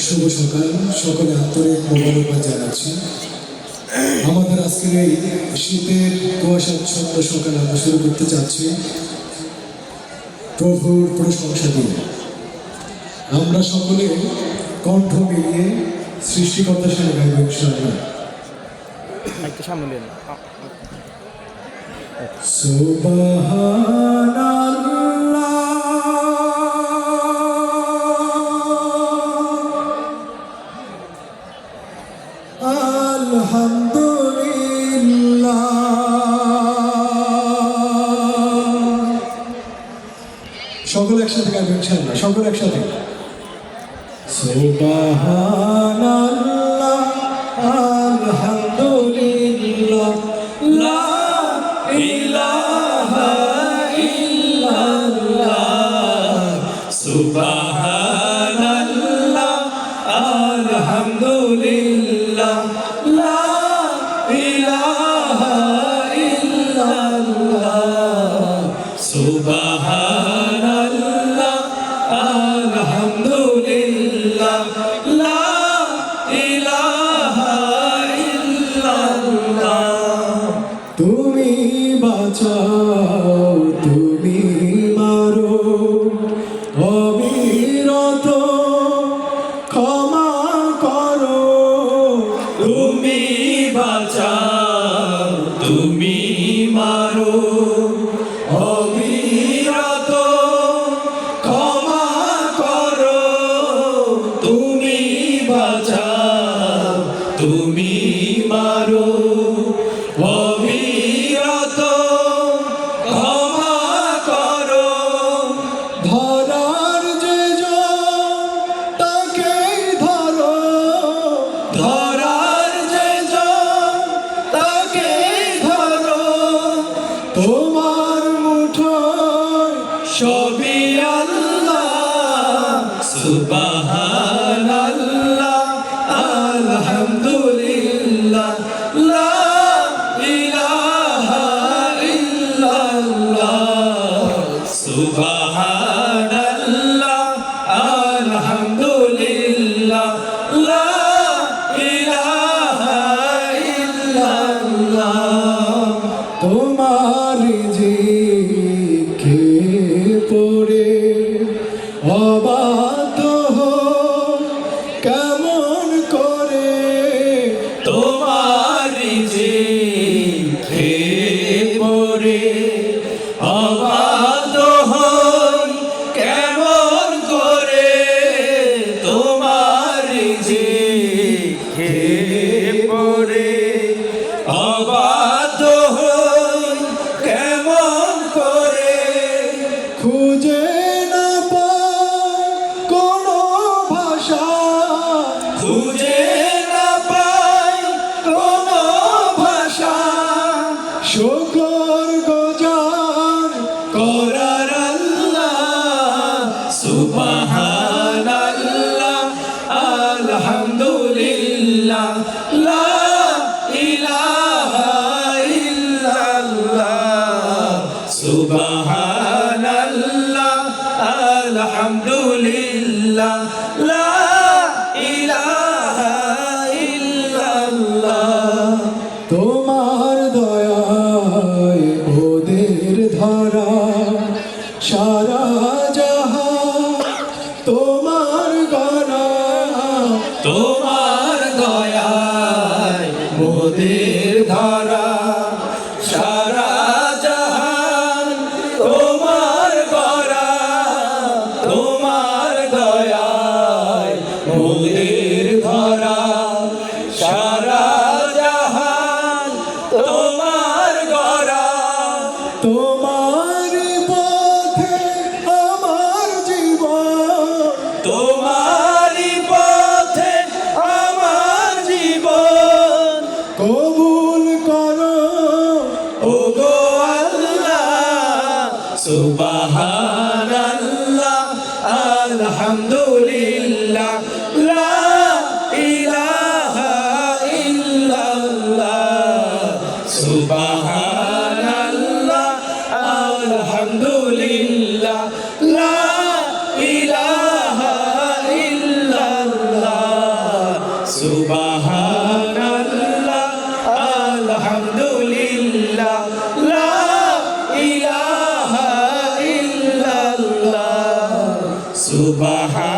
শুভ সকাল, সকলে আন্তরিক মোবারকবাদ জানাচ্ছি। আমাদের আজকের এই শীতের কুয়াশাচ্ছন্ন সকাল আমরা শুরু করতে চাচ্ছি প্রভুর প্রশংসা দিয়ে। আমরা সকলে কণ্ঠ মিলিয়ে সৃষ্টিকর্তার সাথে গাইব ইনশাআল্লাহ। সুবহানাল্লাহ আলহামদুলিল্লাহ, সকলে একসাথে গাইব ইনশাআল্লাহ। সকলে একসাথে সুবহানাল্লাহ আলহামদুলিল্লাহ লা ইলাহা ইল্লাল্লাহ সুবহানাল্লাহ আলহামদুলিল্লাহ লা ইলাহা ইল্লাল্লাহ সুবহানাল্লাহ আলহামদুলিল্লাহ লা ইলাহা ইল্লাল্লাহ। তুমি বাঁচাও, তুমি মারো, অবিরত ক্ষমা করো। তুমি বাঁচাও, তুমি মারো, অবিরত ক্ষমা করো। তুমি বাঁচাও, তুমি মারো, অবিরত ক্ষমা করো। ধরার যে জন তাকেই ধরো, ধরার যে জন তাকেই ধরো। তোমার মুঠোয় সবই আল্লাহ সুবহানাল্লাহ আলহামদুলিল্লাহ লা ইলাহা ইল্লাল্লাহ সুবহানাল্লাহ আলহামদুলিল্লাহ লা ইলাহা ইল্লাল্লাহ। তোমার জিকে পড়ে অবাধ্য কেমন করে, তোমার জিকে পড়ে অবাধ্য কেমন করে। তোমার জিকে পড়ে অবাধ্য কেমন করে। খুঁজে না পাই কোনো ভাষা, খুঁজে না পাই কোনো ভাষা। শুকর গুজার করার আল্লাহ সুবহানাল্লাহ আলহামদুলিল্লাহ লা ইলাহা ইল্লাল্লাহ সুবহানাল্লাহ আলহামদুলিল্লাহ লা ইলাহা ইল্লাল্লাহ। তোমার দয়ায় ওদের ধরা সারা জাহান তোমার গণা। তোমার দয়ায় ওদের ধরা সারা জাহান তোমার গড়া। তোমার দয়ায় ওদের ধরা সারা জাহান তোমার গড়া। তোমার পথে আমার জীবন, তোমার পথে আমার জীবন। কবুল করো ওগো আল্লাহ সুবহানাল্লাহ আলহামদুলিল্লাহ লা ইলাহা ইল্লাল্লাহ সুবহানাল্লাহ আলহামদুলিল্লাহ লা সুবহান